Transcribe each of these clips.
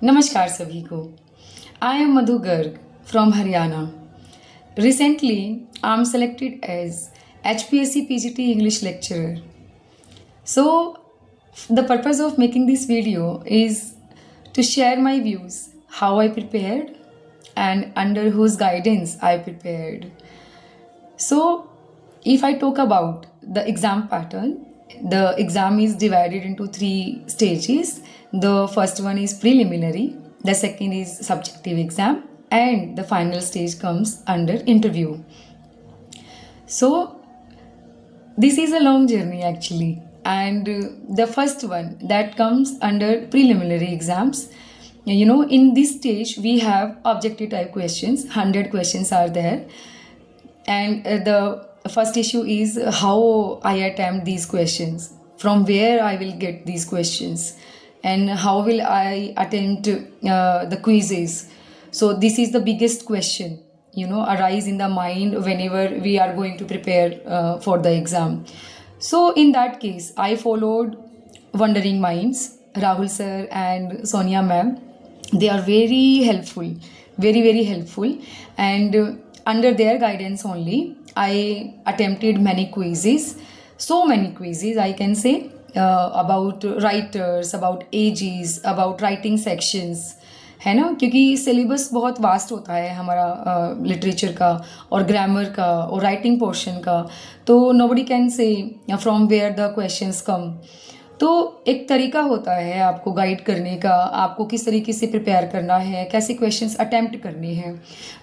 नमस्कार सभी को। I am Madhu Garg from Haryana. Recently, I am selected as HPSC PGT English lecturer. So, the purpose of making this video is to share my views, how I prepared, and under whose guidance I prepared. So, if I talk about the exam pattern, the exam is divided into 3 stages. The first one is preliminary, the second is subjective exam, and the final stage comes under interview. So, this is a long journey actually, and the first one that comes under preliminary exams. In this stage we have objective type questions. 100 questions are there, and the first issue is how I attempt these questions, from where I will get these questions, and how will I attempt the quizzes. So this is the biggest question arise in the mind whenever we are going to prepare for the exam. So in that case I followed Wondering Minds, Rahul sir and Sonia ma'am. They are very helpful, very very helpful, and under their guidance only I attempted many quizzes, so many quizzes I can say, about writers, about ages, about writing sections, है ना, क्योंकि syllabus बहुत vast होता है हमारा literature का और grammar का और राइटिंग पोर्शन का. तो nobody can say from where the questions come. तो एक तरीका होता है आपको गाइड करने का, आपको किस तरीके से प्रिपेयर करना है, कैसे क्वेश्चंस अटेम्प्ट करने हैं.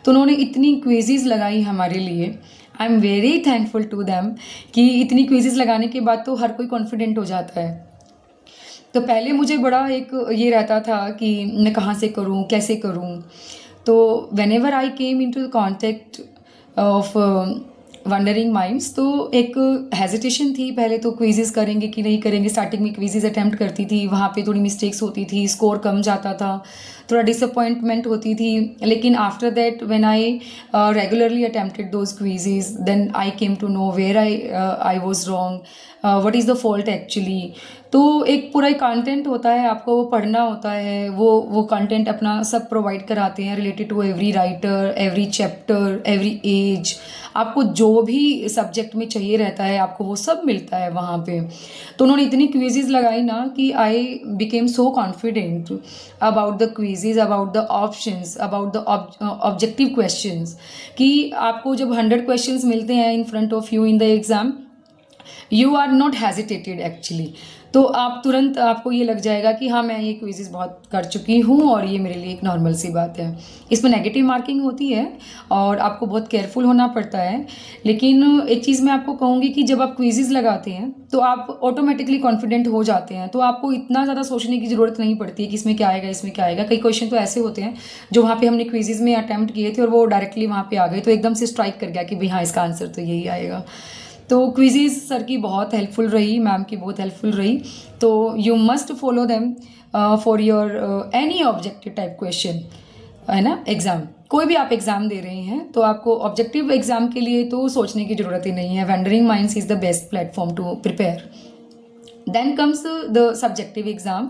तो उन्होंने इतनी क्विज़ेस लगाई हमारे लिए. I am very thankful to them कि इतनी क्विज़ेस लगाने के बाद तो हर कोई कॉन्फिडेंट हो जाता है. तो पहले मुझे बड़ा एक ये रहता था कि मैं कहाँ से करूँ, कैसे करूँ. तो whenever I came into the contact of wondering minds, तो एक हेजिटेशन थी. पहले तो क्विज़ेस करेंगे कि नहीं करेंगे. स्टार्टिंग में क्विज़ेस अटैम्प्ट करती थी, वहाँ पे थोड़ी मिस्टेक्स होती थी, स्कोर कम जाता था, थोड़ा डिसअपॉइंटमेंट होती थी. लेकिन after that when I regularly attempted those quizzes, then I came to know where I was wrong, what is the fault actually. तो एक पूरा कंटेंट होता है, आपको वो पढ़ना होता है. वो कंटेंट अपना सब प्रोवाइड कराते हैं related to every writer, every chapter, every age. आपको जो भी सब्जेक्ट में चाहिए रहता है आपको वो सब मिलता है वहाँ पे. तो उन्होंने इतनी क्विज़ेस लगाई ना कि I became so confident about the quizzes, about the options, about the objective questions, कि आपको जब 100 क्वेश्चंस मिलते हैं in front of you in the exam, you are not hesitated actually. तो आप तुरंत आपको ये लग जाएगा कि हाँ मैं ये क्विज़ेस बहुत कर चुकी हूँ और ये मेरे लिए एक नॉर्मल सी बात है. इसमें नेगेटिव मार्किंग होती है और आपको बहुत केयरफुल होना पड़ता है. लेकिन एक चीज़ मैं आपको कहूँगी कि जब आप क्विज़ेस लगाते हैं तो आप ऑटोमेटिकली कॉन्फिडेंट हो जाते हैं. तो आपको इतना ज़्यादा सोचने की ज़रूरत नहीं पड़ती है कि इसमें क्या आएगा, इसमें क्या आएगा. कई क्वेश्चन तो ऐसे होते हैं जो वहाँ पर हमने क्विज़ेस में अटैम्प्ट किए थे और वो डायरेक्टली वहाँ पर आ गए, तो एकदम से स्ट्राइक कर गया कि भाई हाँ इसका आंसर तो यही आएगा. तो क्विज़ेस सर की बहुत हेल्पफुल रही, मैम की बहुत हेल्पफुल रही. तो you must follow them for your any objective type question, है ना. एग्ज़ाम कोई भी आप एग्ज़ाम दे रहे हैं तो आपको ऑब्जेक्टिव एग्ज़ाम के लिए तो सोचने की ज़रूरत ही नहीं है. Wondering minds is the best platform to prepare. Then comes the subjective exam,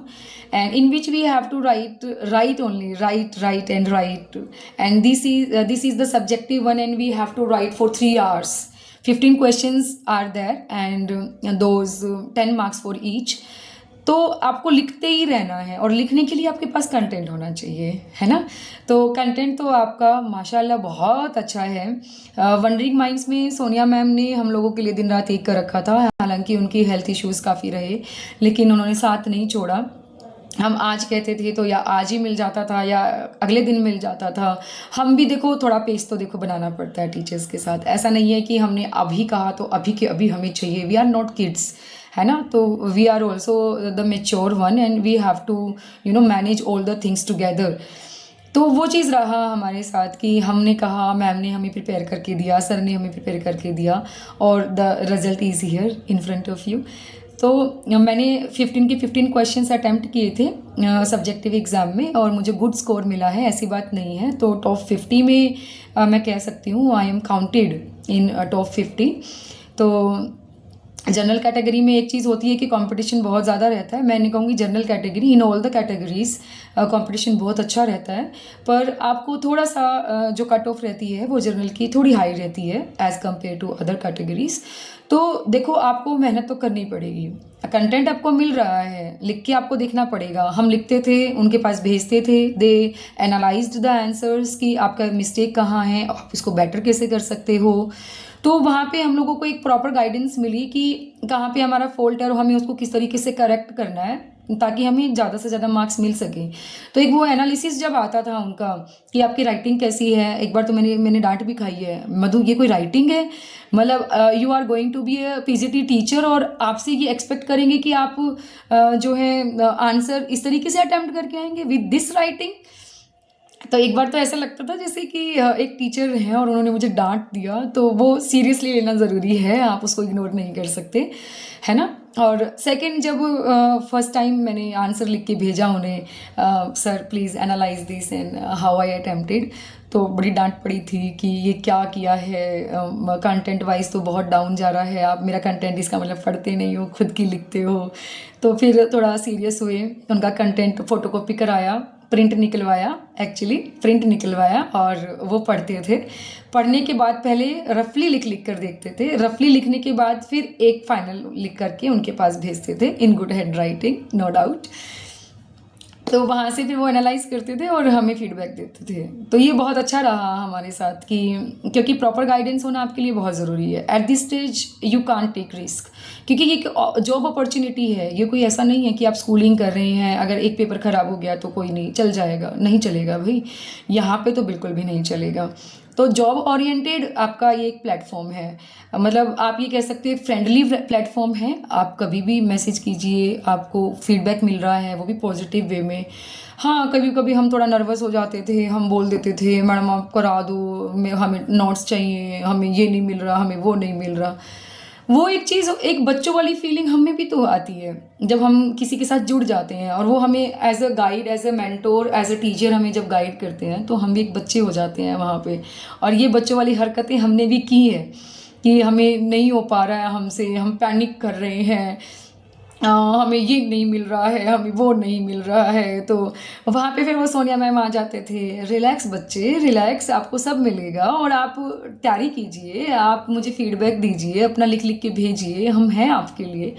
and in which we have to write only, write and write. And this is the subjective one, and we have to write for 3 hours. 15 questions are there, and those 10 marks for each. तो आपको लिखते ही रहना है और लिखने के लिए आपके पास कंटेंट होना चाहिए, है ना. तो कंटेंट तो आपका माशाल्लाह बहुत अच्छा है. वंडरिंग माइंड्स में सोनिया मैम ने हम लोगों के लिए दिन रात एक कर रखा था. हालांकि उनकी हेल्थ इश्यूज़ काफ़ी रहे, लेकिन उन्होंने साथ नहीं छोड़ा. हम आज कहते थे तो या आज ही मिल जाता था या अगले दिन मिल जाता था. हम भी देखो थोड़ा पेस तो देखो बनाना पड़ता है टीचर्स के साथ. ऐसा नहीं है कि हमने अभी कहा तो अभी के अभी हमें चाहिए. वी आर नॉट किड्स, है ना. तो we are also the mature one, and we have to manage all the things together. तो वो चीज़ रहा हमारे साथ कि हमने कहा, मैम ने हमें प्रिपेयर करके दिया, सर ने हमें प्रिपेयर करके दिया, और the result is here in front of you. तो मैंने 15 के 15 क्वेश्चंस अटैम्प्ट किए थे सब्जेक्टिव एग्ज़ाम में और मुझे गुड स्कोर मिला है, ऐसी बात नहीं है. तो टॉप 50 में मैं कह सकती हूँ I am counted in top 50. तो जनरल कैटेगरी में एक चीज़ होती है कि कंपटीशन बहुत ज़्यादा रहता है। मैं नहीं कहूँगी general category, in all the categories competition बहुत अच्छा रहता है, पर आपको थोड़ा-सा जो कट ऑफ रहती है वो जनरल की थोड़ी हाई रहती है as compare to other categories. तो देखो, आपको मेहनत तो करनी पड़ेगी। कंटेंट आपको मिल रहा है, लिख के आपको देखना पड़ेगा। हम लिखते थे, उनके पास भेजते थे, दे एनालाइज्ड द आंसर्स कि आपका मिस्टेक कहाँ है, आप इसको बेटर कैसे कर सकते हो। तो वहाँ पे हम लोगों को एक प्रॉपर गाइडेंस मिली कि कहाँ पे हमारा फॉल्ट है और हमें उसको किस तरीके से करेक्ट करना है ताकि हमें ज़्यादा से ज़्यादा मार्क्स मिल सके। तो एक वो एनालिसिस जब आता था उनका कि आपकी राइटिंग कैसी है, एक बार तो मैंने डांट भी खाई है, मधु ये कोई राइटिंग है? मतलब you are going to be a PGT teacher और आपसे ये एक्सपेक्ट करेंगे कि आप जो है आंसर इस तरीके से अटेम्प्ट करके आएंगे विद दिस राइटिंग। तो एक बार तो ऐसा लगता था जैसे कि एक टीचर हैं और उन्होंने मुझे डांट दिया, तो वो सीरियसली लेना ज़रूरी है, आप उसको इग्नोर नहीं कर सकते, है ना। और सेकंड, जब फर्स्ट टाइम मैंने आंसर लिख के भेजा उन्हें, sir please analyse this and how I attempted, तो बड़ी डांट पड़ी थी कि ये क्या किया है, कंटेंट वाइज तो बहुत डाउन जा रहा है, आप मेरा कंटेंट इसका मतलब पढ़ते नहीं हो, खुद की लिखते हो। तो फिर थोड़ा सीरियस हुए, उनका कंटेंट फ़ोटोकॉपी कराया, प्रिंट निकलवाया, एक्चुअली प्रिंट निकलवाया और वो पढ़ते थे। पढ़ने के बाद पहले रफली लिख लिख कर देखते थे, रफली लिखने के बाद फिर एक फाइनल लिख करके उनके पास भेजते थे in good hand writing, no doubt. तो वहाँ से फिर वो एनालाइज करते थे और हमें फीडबैक देते थे। तो ये बहुत अच्छा रहा हमारे साथ कि क्योंकि प्रॉपर गाइडेंस होना आपके लिए बहुत ज़रूरी है। At this stage you can't take risk, क्योंकि ये जॉब अपॉर्चुनिटी है, ये कोई ऐसा नहीं है कि आप स्कूलिंग कर रहे हैं, अगर एक पेपर ख़राब हो गया तो कोई नहीं, चल जाएगा, नहीं चलेगा भाई, यहाँ पे तो बिल्कुल भी नहीं चलेगा। तो जॉब ओरिएंटेड आपका ये एक प्लेटफॉर्म है, मतलब आप ये कह सकते हैं फ्रेंडली प्लेटफॉर्म है। आप कभी भी मैसेज कीजिए, आपको फीडबैक मिल रहा है वो भी पॉजिटिव वे में। हाँ, कभी कभी हम थोड़ा नर्वस हो जाते थे, हम बोल देते थे मैडम आप करा दो, हमें नोट्स चाहिए, हमें ये नहीं मिल रहा, हमें वो नहीं मिल रहा। वो एक चीज़, एक बच्चों वाली फीलिंग हमें भी तो आती है जब हम किसी के साथ जुड़ जाते हैं और वो हमें as a guide, as a mentor, as a teacher हमें जब गाइड करते हैं तो हम भी एक बच्चे हो जाते हैं वहाँ पे। और ये बच्चों वाली हरकतें हमने भी की है कि हमें नहीं हो पा रहा है हमसे, हम पैनिक कर रहे हैं, हमें ये नहीं मिल रहा है, हमें वो नहीं मिल रहा है। तो वहाँ पे फिर वो सोनिया मैम आ जाते थे, रिलैक्स बच्चे रिलैक्स, आपको सब मिलेगा और आप तैयारी कीजिए, आप मुझे फीडबैक दीजिए, अपना लिख लिख के भेजिए, हम हैं आपके लिए।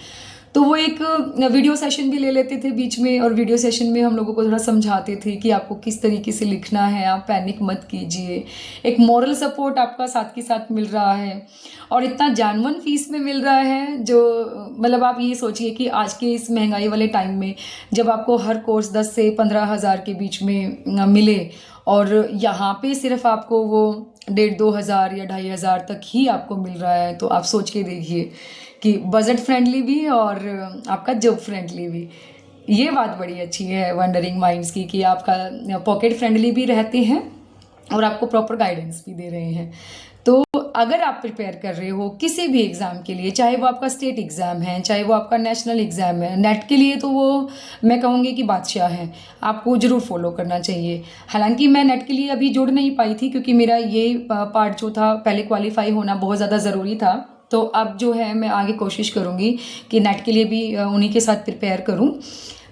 तो वो एक वीडियो सेशन भी ले लेते थे बीच में और वीडियो सेशन में हम लोगों को थोड़ा समझाते थे कि आपको किस तरीके से लिखना है, आप पैनिक मत कीजिए। एक मॉरल सपोर्ट आपका साथ के साथ मिल रहा है और इतना जानवन फीस में मिल रहा है जो, मतलब आप ये सोचिए कि आज के इस महंगाई वाले टाइम में जब आपको हर कोर्स 10 से 15,000 के बीच में मिले और यहाँ पे सिर्फ आपको वो 1,500-2,000 या 2,500 तक ही आपको मिल रहा है, तो आप सोच के देखिए कि बजट फ्रेंडली भी और आपका जॉब फ्रेंडली भी। ये बात बड़ी अच्छी है वंडरिंग माइंड्स की कि आपका पॉकेट फ्रेंडली भी रहते हैं और आपको प्रॉपर गाइडेंस भी दे रहे हैं। तो अगर आप प्रिपेयर कर रहे हो किसी भी एग्ज़ाम के लिए, चाहे वो आपका स्टेट एग्ज़ाम है, चाहे वो आपका नेशनल एग्ज़ाम है, नेट के लिए तो वो मैं कहूँगी कि बादशाह है, आपको ज़रूर फॉलो करना चाहिए। हालांकि मैं नेट के लिए अभी जुड़ नहीं पाई थी क्योंकि मेरा ये पार्ट जो था पहले क्वालिफाई होना बहुत ज़्यादा ज़रूरी था। तो अब जो है मैं आगे कोशिश करूँगी कि नेट के लिए भी उन्हीं के साथ प्रिपेयर करूँ।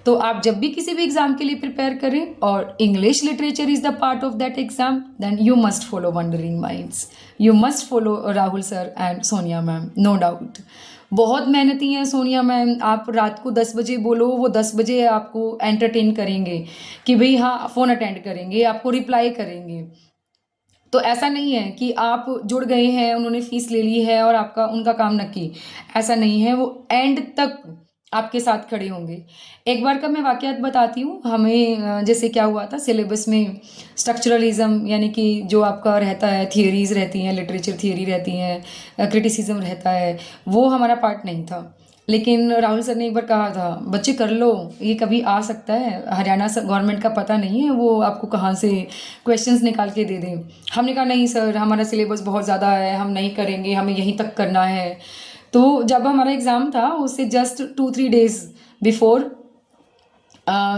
तो आप जब भी किसी भी एग्ज़ाम के लिए प्रिपेयर करें और English literature is the part of that exam, then you must follow wondering minds, you must follow Rahul sir and Sonia ma'am, no doubt. बहुत मेहनती हैं सोनिया मैम, आप रात को 10 बजे बोलो, वो 10 बजे आपको एंटरटेन करेंगे कि भाई हाँ फ़ोन अटेंड करेंगे, आपको रिप्लाई करेंगे। तो ऐसा नहीं है कि आप जुड़ गए हैं, उन्होंने फीस ले ली है और आपका उनका काम नक्की, ऐसा नहीं है, वो एंड तक आपके साथ खड़े होंगे। एक बार का मैं वाकयात बताती हूँ, हमें जैसे क्या हुआ था सिलेबस में स्ट्रक्चरलिज्म, यानी कि जो आपका रहता है, थियरीज रहती हैं, लिटरेचर थियरी रहती हैं, क्रिटिसिज्म रहता है, वो हमारा पार्ट नहीं था। लेकिन राहुल सर ने एक बार कहा था बच्चे कर लो, ये कभी आ सकता है, हरियाणा गवर्नमेंट का पता नहीं है वो आपको कहाँ से क्वेश्चंस निकाल के दे दें। हमने कहा नहीं सर, हमारा सिलेबस बहुत ज़्यादा है, हम नहीं करेंगे, हमें यहीं तक करना है। तो जब हमारा एग्ज़ाम था उससे just 2-3 days before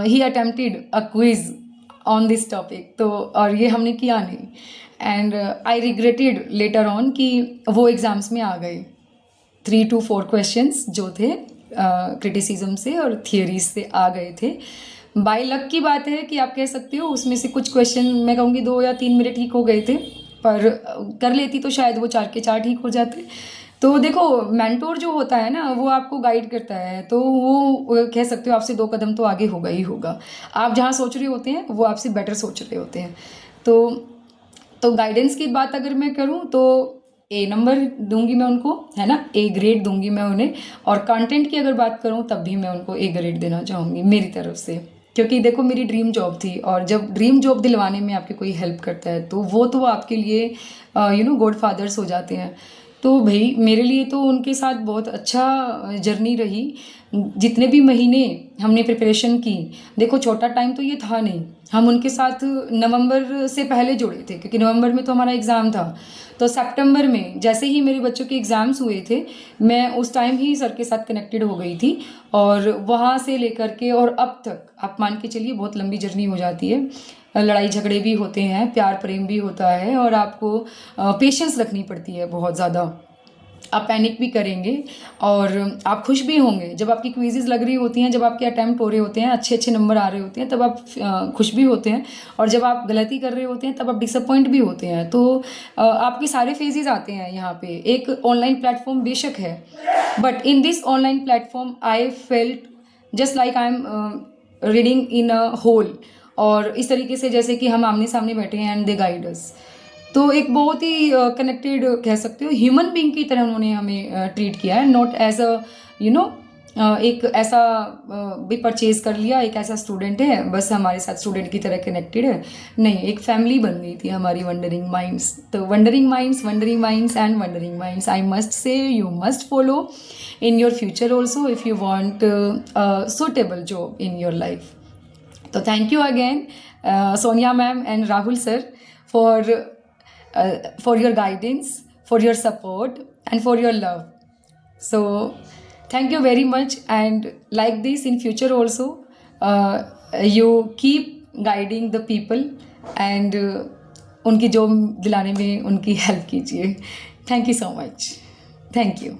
he attempted a quiz on this topic, तो और ये हमने किया नहीं and I regretted later on कि वो एग्ज़ाम्स में आ गए 3 to 4 क्वेश्चंस जो थे क्रिटिसिज्म से और थियरीज से आ गए थे। बाय लक की बात है कि आप कह सकते हो उसमें से कुछ क्वेश्चन मैं कहूँगी 2 या 3 मेरे ठीक हो गए थे, पर कर लेती तो शायद वो 4 के 4 ठीक हो जाते। तो देखो मेंटोर जो होता है ना वो आपको गाइड करता है, तो वो कह सकते हो आपसे 2 कदम तो आगे होगा ही होगा। आप जहाँ सोच रहे होते हैं वो आपसे बेटर सोच रहे होते हैं। तो गाइडेंस की बात अगर मैं करूँ तो ए नंबर दूंगी मैं उनको, है ना, ए ग्रेड दूंगी मैं उन्हें। और कंटेंट की अगर बात करूँ तब भी मैं उनको ए ग्रेड देना चाहूँगी मेरी तरफ से, क्योंकि देखो मेरी ड्रीम जॉब थी, और जब ड्रीम जॉब दिलवाने में आपकी कोई हेल्प करता है तो वो तो आपके लिए गॉड फादर्स हो जाते हैं। तो भाई मेरे लिए तो उनके साथ बहुत अच्छा जर्नी रही। जितने भी महीने हमने प्रिपरेशन की, देखो छोटा टाइम तो ये था नहीं, हम उनके साथ नवंबर से पहले जुड़े थे, क्योंकि नवंबर में तो हमारा एग्ज़ाम था। तो सितंबर में जैसे ही मेरे बच्चों के एग्ज़ाम्स हुए थे, मैं उस टाइम ही सर के साथ कनेक्टेड हो गई थी, और वहाँ से लेकर के और अब तक आप मान के चलिए बहुत लंबी जर्नी हो जाती है। लड़ाई झगड़े भी होते हैं, प्यार प्रेम भी होता है, और आपको पेशेंस रखनी पड़ती है बहुत ज़्यादा। आप पैनिक भी करेंगे और आप खुश भी होंगे जब आपकी क्विज़ेस लग रही होती हैं, जब आपके अटैम्प्ट हो रहे होते हैं, अच्छे अच्छे नंबर आ रहे होते हैं, तब आप खुश भी होते हैं, और जब आप गलती कर रहे होते हैं तब आप डिसअपॉइंट भी होते हैं। तो आपके सारे फेजेस आते हैं यहाँ पे। एक ऑनलाइन प्लेटफॉर्म बेशक है, but in this online platform I felt just like I am reading in a hole, और इस तरीके से जैसे कि हम आमने सामने बैठे हैं एंड दे गाइड अस। तो एक बहुत ही कनेक्टेड कह सकते हो ह्यूमन बीइंग की तरह उन्होंने हमें ट्रीट किया है, नॉट एज अ एक ऐसा भी परचेज कर लिया, एक ऐसा स्टूडेंट है बस हमारे साथ स्टूडेंट की तरह कनेक्टेड है। नहीं, एक फैमिली बन गई थी हमारी वंडरिंग माइंड्स। तो wondering minds and wondering minds, I must say you must follow in your future also if you want suitable job in your life. तो thank you again, Sonia ma'am and Rahul sir, for your guidance, for your support, and for your love. So thank you very much, and like this in future also, you keep guiding the people and उनकी job दिलाने में उनकी help कीजिए. Thank you so much. Thank you.